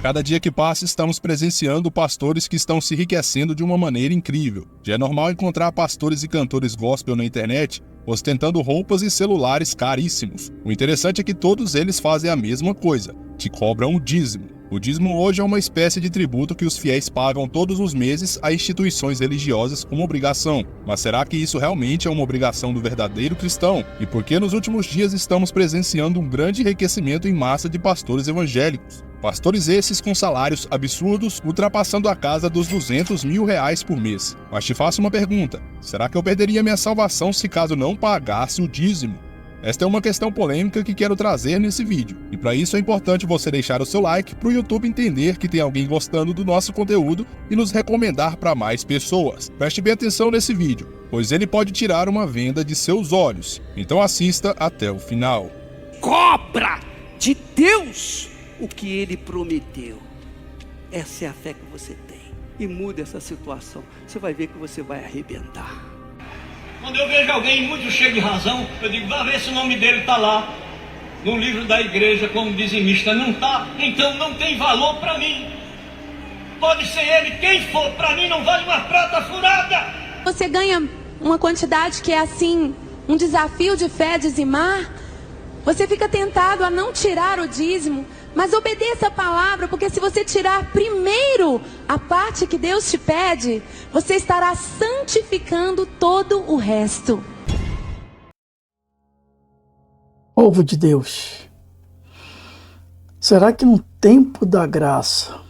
cada dia que passa, estamos presenciando pastores que estão se enriquecendo de uma maneira incrível. Já é normal encontrar pastores e cantores gospel na internet ostentando roupas e celulares caríssimos. O interessante é que todos eles fazem a mesma coisa, te cobram o dízimo. O dízimo hoje é uma espécie de tributo que os fiéis pagam todos os meses a instituições religiosas como obrigação. Mas será que isso realmente é uma obrigação do verdadeiro cristão? E por que nos últimos dias estamos presenciando um grande enriquecimento em massa de pastores evangélicos? Pastores esses com salários absurdos, ultrapassando a casa dos R$200 mil por mês. Mas te faço uma pergunta: será que eu perderia minha salvação se caso não pagasse o dízimo? Esta é uma questão polêmica que quero trazer nesse vídeo. E para isso é importante você deixar o seu like para o YouTube entender que tem alguém gostando do nosso conteúdo e nos recomendar para mais pessoas. Preste bem atenção nesse vídeo, pois ele pode tirar uma venda de seus olhos. Então assista até o final. Cobra de Deus o que Ele prometeu. Essa é a fé que você tem. E muda essa situação. Você vai ver que você vai arrebentar. Quando eu vejo alguém muito cheio de razão, eu digo, vá ver se o nome dele está lá no livro da igreja como dizimista. Não está, então não tem valor para mim. Pode ser ele quem for, para mim não vale uma prata furada. Você ganha uma quantidade que é assim, um desafio de fé, dizimar. Você fica tentado a não tirar o dízimo, mas obedeça a palavra, porque se você tirar primeiro a parte que Deus te pede, você estará santificando todo o resto. Povo de Deus, será que no tempo da graça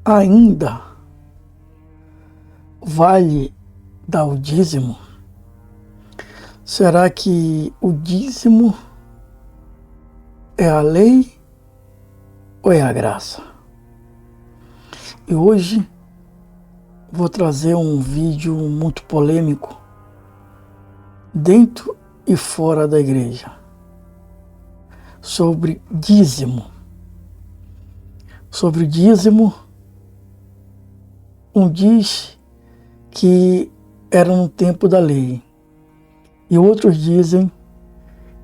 ainda vale dar o dízimo? Será que o dízimo é a lei ou é a graça? E hoje vou trazer um vídeo muito polêmico dentro e fora da igreja sobre dízimo. Sobre dízimo, um diz que era no tempo da lei e outros dizem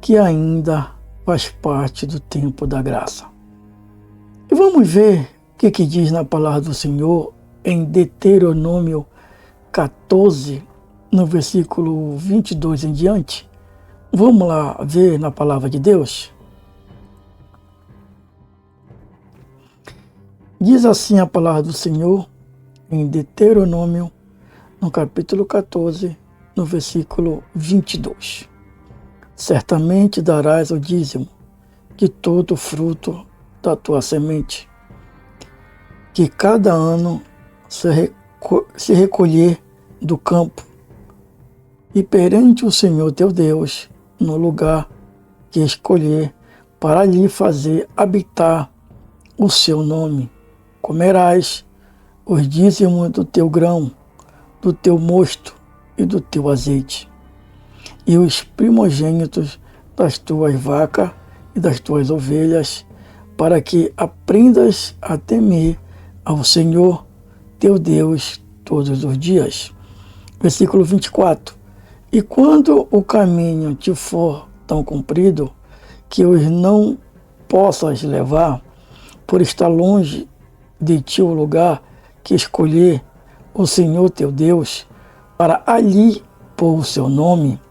que ainda faz parte do tempo da graça. E vamos ver o que diz na palavra do Senhor em Deuteronômio 14, no versículo 22 em diante. Vamos lá ver na palavra de Deus? Diz assim a palavra do Senhor em Deuteronômio, no capítulo 14, no versículo 22. Certamente darás o dízimo de todo o fruto da tua semente, que cada ano se recolher do campo, e perante o Senhor teu Deus, no lugar que escolher para lhe fazer habitar o seu nome, comerás os dízimos do teu grão, do teu mosto e do teu azeite, e os primogênitos das tuas vacas e das tuas ovelhas, para que aprendas a temer ao Senhor teu Deus todos os dias. Versículo 24. E quando o caminho te for tão comprido, que os não possas levar, por estar longe de ti o lugar que escolher o Senhor teu Deus, para ali pôr o seu nome,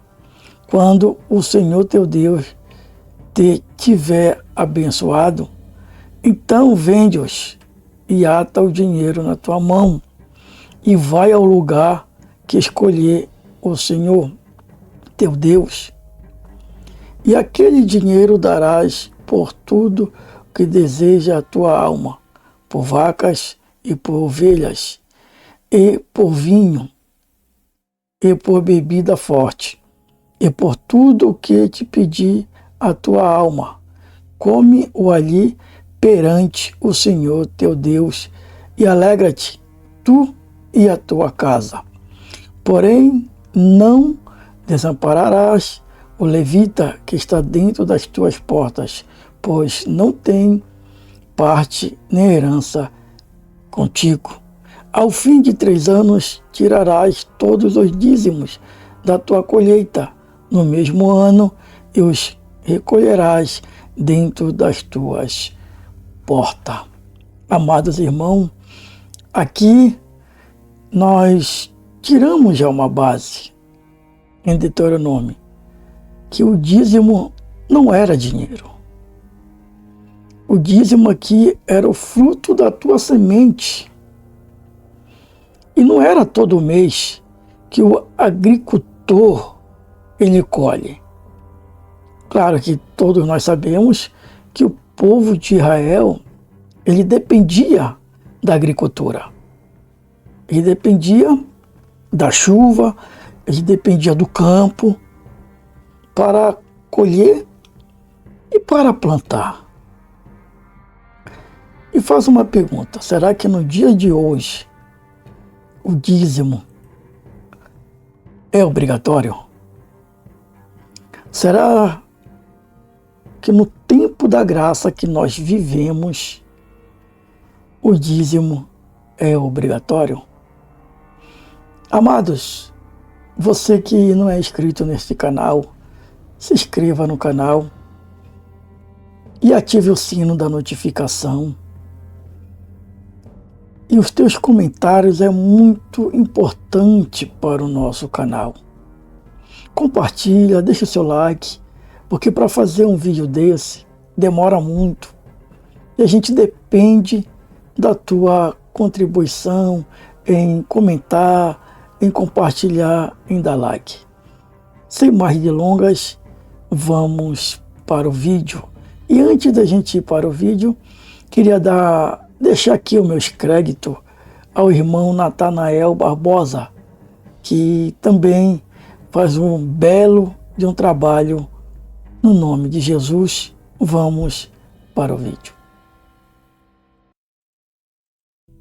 quando o Senhor teu Deus te tiver abençoado, então vende-os e ata o dinheiro na tua mão e vai ao lugar que escolher o Senhor teu Deus. E aquele dinheiro darás por tudo que deseja a tua alma, por vacas e por ovelhas, e por vinho, e por bebida forte, e por tudo o que te pedir a tua alma. Come-o ali perante o Senhor teu Deus, e alegra-te, tu e a tua casa. Porém, não desampararás o levita que está dentro das tuas portas, pois não tem parte nem herança contigo. Ao fim de 3 anos, tirarás todos os dízimos da tua colheita no mesmo ano, e os recolherás dentro das tuas importa. Amados irmãos, aqui nós tiramos já uma base em Deuteronômio, que o dízimo não era dinheiro. O dízimo aqui era o fruto da tua semente. E não era todo mês que o agricultor ele colhe. Claro que todos nós sabemos que o povo de Israel ele dependia da agricultura. Ele dependia da chuva, ele dependia do campo para colher e para plantar. E faz uma pergunta, será que no dia de hoje o dízimo é obrigatório? Será que no tempo da graça que nós vivemos, o dízimo é obrigatório? Amados, você que não é inscrito neste canal, se inscreva no canal e ative o sino da notificação. E os teus comentários é muito importante para o nosso canal. Compartilha, deixa o seu like, porque para fazer um vídeo desse demora muito. E a gente depende da tua contribuição em comentar, em compartilhar, em dar like. Sem mais delongas, vamos para o vídeo. E antes da gente ir para o vídeo, queria deixar aqui os meus créditos ao irmão Natanael Barbosa, que também faz um belo de um trabalho no nome de Jesus. Vamos para o vídeo.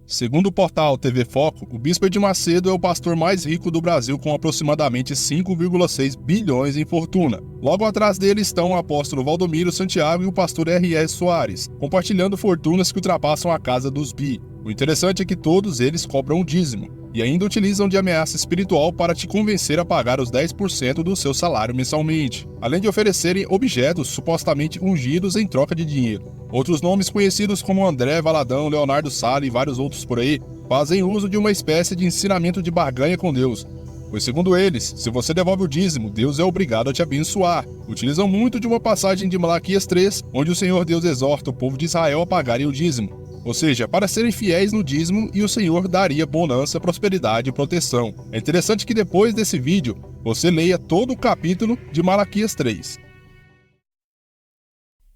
Segundo o portal TV Foco, o Bispo Edir Macedo é o pastor mais rico do Brasil com aproximadamente 5,6 bilhões em fortuna. Logo atrás dele estão o apóstolo Valdomiro Santiago e o pastor R.S. Soares, compartilhando fortunas que ultrapassam a casa dos bi. O interessante é que todos eles cobram o dízimo e ainda utilizam de ameaça espiritual para te convencer a pagar os 10% do seu salário mensalmente, além de oferecerem objetos supostamente ungidos em troca de dinheiro. Outros nomes conhecidos como André Valadão, Leonardo Sala e vários outros por aí fazem uso de uma espécie de ensinamento de barganha com Deus. Pois segundo eles, se você devolve o dízimo, Deus é obrigado a te abençoar. Utilizam muito de uma passagem de Malaquias 3, onde o Senhor Deus exorta o povo de Israel a pagarem o dízimo. Ou seja, para serem fiéis no dízimo e o Senhor daria bonança, prosperidade e proteção. É interessante que depois desse vídeo, você leia todo o capítulo de Malaquias 3.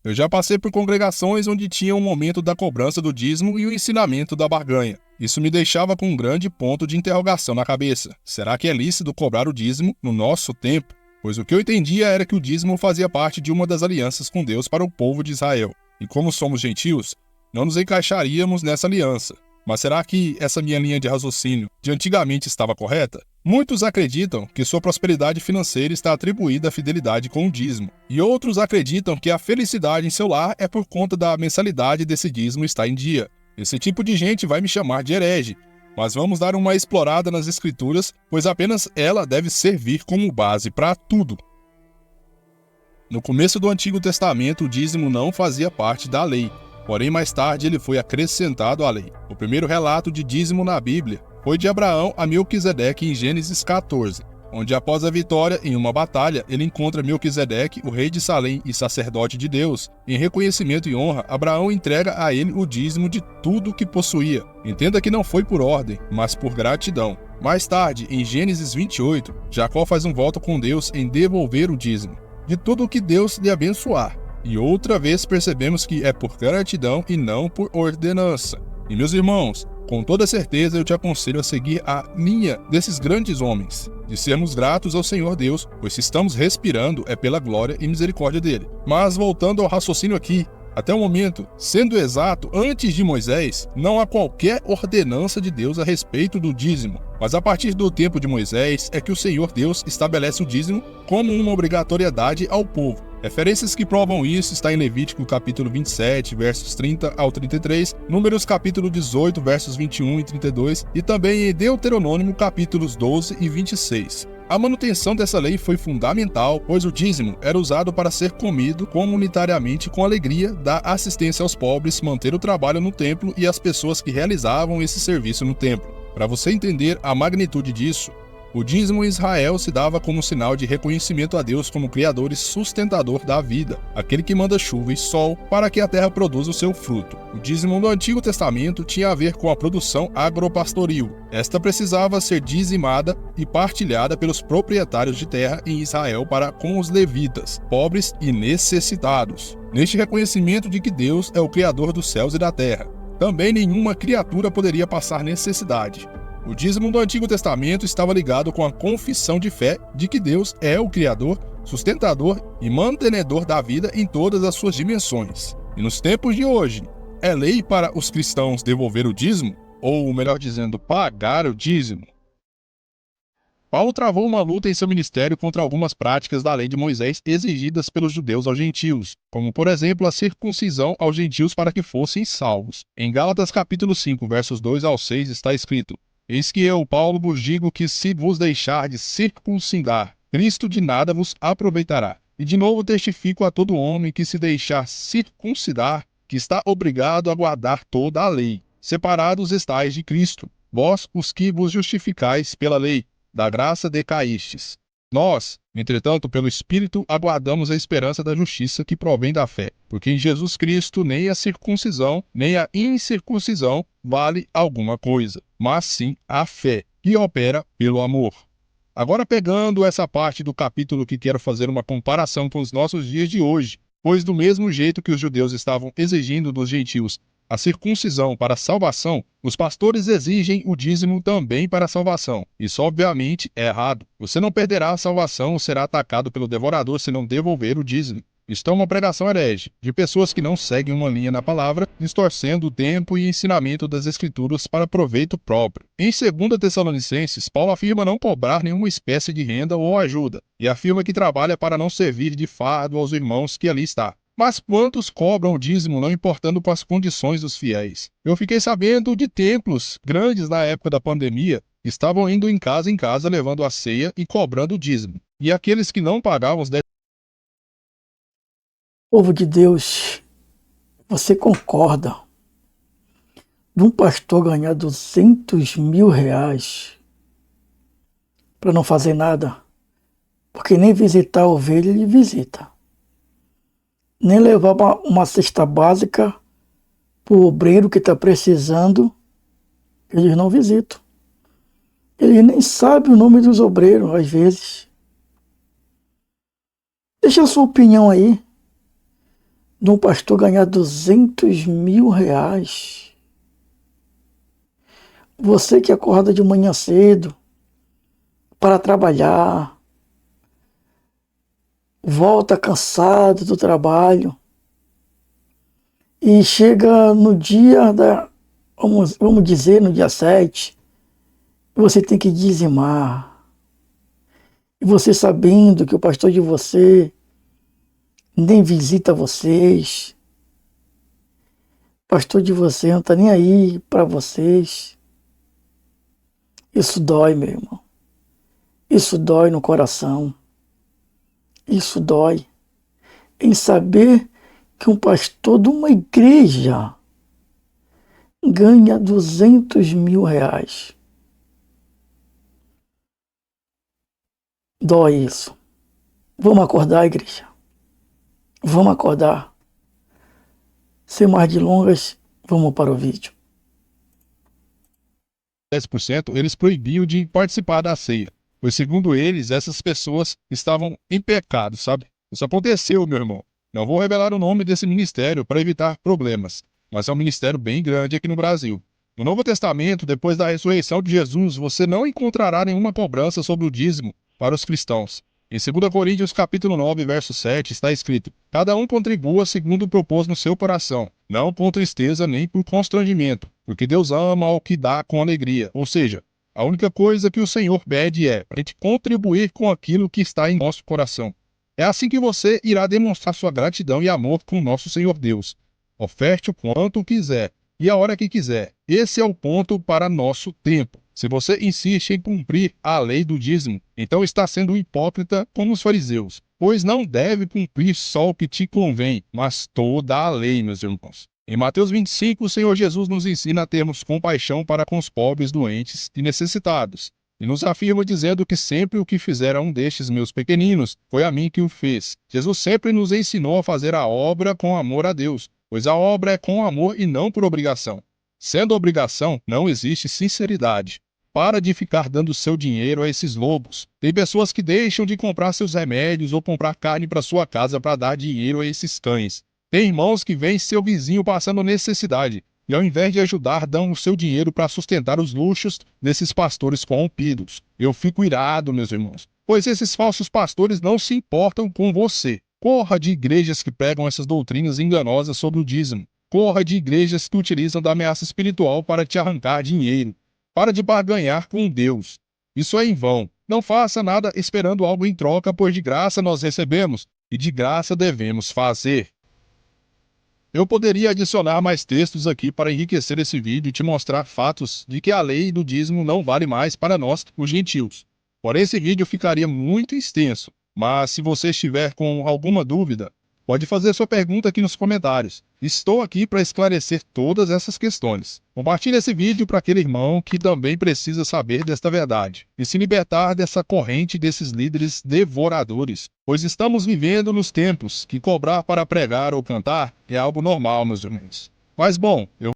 Eu já passei por congregações onde tinha um momento da cobrança do dízimo e o ensinamento da barganha. Isso me deixava com um grande ponto de interrogação na cabeça. Será que é lícito cobrar o dízimo no nosso tempo? Pois o que eu entendia era que o dízimo fazia parte de uma das alianças com Deus para o povo de Israel. E como somos gentios, não nos encaixaríamos nessa aliança. Mas será que essa minha linha de raciocínio de antigamente estava correta? Muitos acreditam que sua prosperidade financeira está atribuída à fidelidade com o dízimo, e outros acreditam que a felicidade em seu lar é por conta da mensalidade desse dízimo estar em dia. Esse tipo de gente vai me chamar de herege, mas vamos dar uma explorada nas escrituras, pois apenas ela deve servir como base para tudo. No começo do Antigo Testamento, o dízimo não fazia parte da lei, porém mais tarde ele foi acrescentado à lei. O primeiro relato de dízimo na Bíblia foi de Abraão a Melquisedeque em Gênesis 14, onde após a vitória em uma batalha, ele encontra Melquisedeque, o rei de Salém e sacerdote de Deus. Em reconhecimento e honra, Abraão entrega a ele o dízimo de tudo que possuía. Entenda que não foi por ordem, mas por gratidão. Mais tarde, em Gênesis 28, Jacó faz um voto com Deus em devolver o dízimo de tudo o que Deus lhe abençoar. E outra vez percebemos que é por gratidão e não por ordenança. E meus irmãos, com toda certeza eu te aconselho a seguir a linha desses grandes homens, de sermos gratos ao Senhor Deus, pois se estamos respirando é pela glória e misericórdia dele. Mas voltando ao raciocínio aqui, até o momento, sendo exato, antes de Moisés, não há qualquer ordenança de Deus a respeito do dízimo. Mas a partir do tempo de Moisés é que o Senhor Deus estabelece o dízimo como uma obrigatoriedade ao povo. Referências que provam isso está em Levítico capítulo 27, versos 30 ao 33, Números capítulo 18, versos 21 e 32, e também em Deuteronômio capítulos 12 e 26. A manutenção dessa lei foi fundamental, pois o dízimo era usado para ser comido comunitariamente com alegria, dar assistência aos pobres, manter o trabalho no templo e as pessoas que realizavam esse serviço no templo. Para você entender a magnitude disso, o dízimo em Israel se dava como sinal de reconhecimento a Deus como Criador e sustentador da vida, aquele que manda chuva e sol para que a terra produza o seu fruto. O dízimo no Antigo Testamento tinha a ver com a produção agropastoril. Esta precisava ser dizimada e partilhada pelos proprietários de terra em Israel para com os levitas, pobres e necessitados. Neste reconhecimento de que Deus é o Criador dos céus e da terra, também nenhuma criatura poderia passar necessidade. O dízimo do Antigo Testamento estava ligado com a confissão de fé de que Deus é o Criador, sustentador e mantenedor da vida em todas as suas dimensões. E nos tempos de hoje, é lei para os cristãos devolver o dízimo? Ou, melhor dizendo, pagar o dízimo? Paulo travou uma luta em seu ministério contra algumas práticas da lei de Moisés exigidas pelos judeus aos gentios, como por exemplo a circuncisão aos gentios para que fossem salvos. Em Gálatas capítulo 5, versos 2 ao 6 está escrito: Eis que eu, Paulo, vos digo que se vos deixardes circuncidar, Cristo de nada vos aproveitará. E de novo testifico a todo homem que se deixar circuncidar, que está obrigado a guardar toda a lei. Separados estáis de Cristo, vós os que vos justificais pela lei, da graça decaístes. Nós, entretanto, pelo Espírito, aguardamos a esperança da justiça que provém da fé, porque em Jesus Cristo nem a circuncisão, nem a incircuncisão vale alguma coisa, mas sim a fé, que opera pelo amor. Agora, pegando essa parte do capítulo que quero fazer uma comparação com os nossos dias de hoje, pois do mesmo jeito que os judeus estavam exigindo dos gentios a circuncisão para a salvação, os pastores exigem o dízimo também para a salvação. Isso obviamente é errado. Você não perderá a salvação ou será atacado pelo devorador se não devolver o dízimo. Isto é uma pregação herege, de pessoas que não seguem uma linha na palavra, distorcendo o tempo e ensinamento das Escrituras para proveito próprio. Em 2 Tessalonicenses, Paulo afirma não cobrar nenhuma espécie de renda ou ajuda, e afirma que trabalha para não servir de fardo aos irmãos que ali está. Mas quantos cobram o dízimo não importando com as condições dos fiéis? Eu fiquei sabendo de templos grandes na época da pandemia que estavam indo em casa levando a ceia e cobrando o dízimo. E aqueles que não pagavam os 10... Povo de Deus, você concorda de um pastor ganhar 200 mil reais para não fazer nada? Porque nem visitar a ovelha ele visita. Nem levar uma cesta básica para o obreiro que está precisando, eles não visitam. Eles nem sabem o nome dos obreiros, às vezes. Deixa a sua opinião aí, de um pastor ganhar 200 mil reais. Você que acorda de manhã cedo para trabalhar, volta cansado do trabalho e chega no dia vamos dizer, no dia 7, você tem que dizimar. E você sabendo que o pastor de você nem visita vocês, o pastor de você não está nem aí para vocês. Isso dói, meu irmão. Isso dói no coração. Isso dói em saber que um pastor de uma igreja ganha 200 mil reais. Dói isso. Vamos acordar, igreja. Vamos acordar. Sem mais delongas, vamos para o vídeo. 10% eles proibiam de participar da ceia. Pois, segundo eles, essas pessoas estavam em pecado, sabe? Isso aconteceu, meu irmão. Não vou revelar o nome desse ministério para evitar problemas, mas é um ministério bem grande aqui no Brasil. No Novo Testamento, depois da ressurreição de Jesus, você não encontrará nenhuma cobrança sobre o dízimo para os cristãos. Em 2 Coríntios capítulo 9, verso 7, está escrito: Cada um contribua segundo propôs no seu coração, não com tristeza nem por constrangimento, porque Deus ama ao que dá com alegria. Ou seja, a única coisa que o Senhor pede é para a gente contribuir com aquilo que está em nosso coração. É assim que você irá demonstrar sua gratidão e amor com o nosso Senhor Deus. Oferte o quanto quiser e a hora que quiser. Esse é o ponto para nosso tempo. Se você insiste em cumprir a lei do dízimo, então está sendo hipócrita como os fariseus, pois não deve cumprir só o que te convém, mas toda a lei, meus irmãos. Em Mateus 25, o Senhor Jesus nos ensina a termos compaixão para com os pobres, doentes e necessitados, e nos afirma dizendo que sempre o que fizer a um destes meus pequeninos, foi a mim que o fez. Jesus sempre nos ensinou a fazer a obra com amor a Deus, pois a obra é com amor e não por obrigação. Sendo obrigação, não existe sinceridade. Para de ficar dando seu dinheiro a esses lobos. Tem pessoas que deixam de comprar seus remédios ou comprar carne para sua casa para dar dinheiro a esses cães. Tem irmãos que veem seu vizinho passando necessidade e, ao invés de ajudar, dão o seu dinheiro para sustentar os luxos desses pastores corrompidos. Eu fico irado, meus irmãos, pois esses falsos pastores não se importam com você. Corra de igrejas que pregam essas doutrinas enganosas sobre o dízimo. Corra de igrejas que utilizam da ameaça espiritual para te arrancar dinheiro. Para de barganhar com Deus. Isso é em vão. Não faça nada esperando algo em troca, pois de graça nós recebemos e de graça devemos fazer. Eu poderia adicionar mais textos aqui para enriquecer esse vídeo e te mostrar fatos de que a lei do dízimo não vale mais para nós, os gentios. Porém, esse vídeo ficaria muito extenso, mas se você estiver com alguma dúvida, pode fazer sua pergunta aqui nos comentários. Estou aqui para esclarecer todas essas questões. Compartilhe esse vídeo para aquele irmão que também precisa saber desta verdade e se libertar dessa corrente desses líderes devoradores, pois estamos vivendo nos tempos que cobrar para pregar ou cantar é algo normal, meus irmãos. Mas bom, eu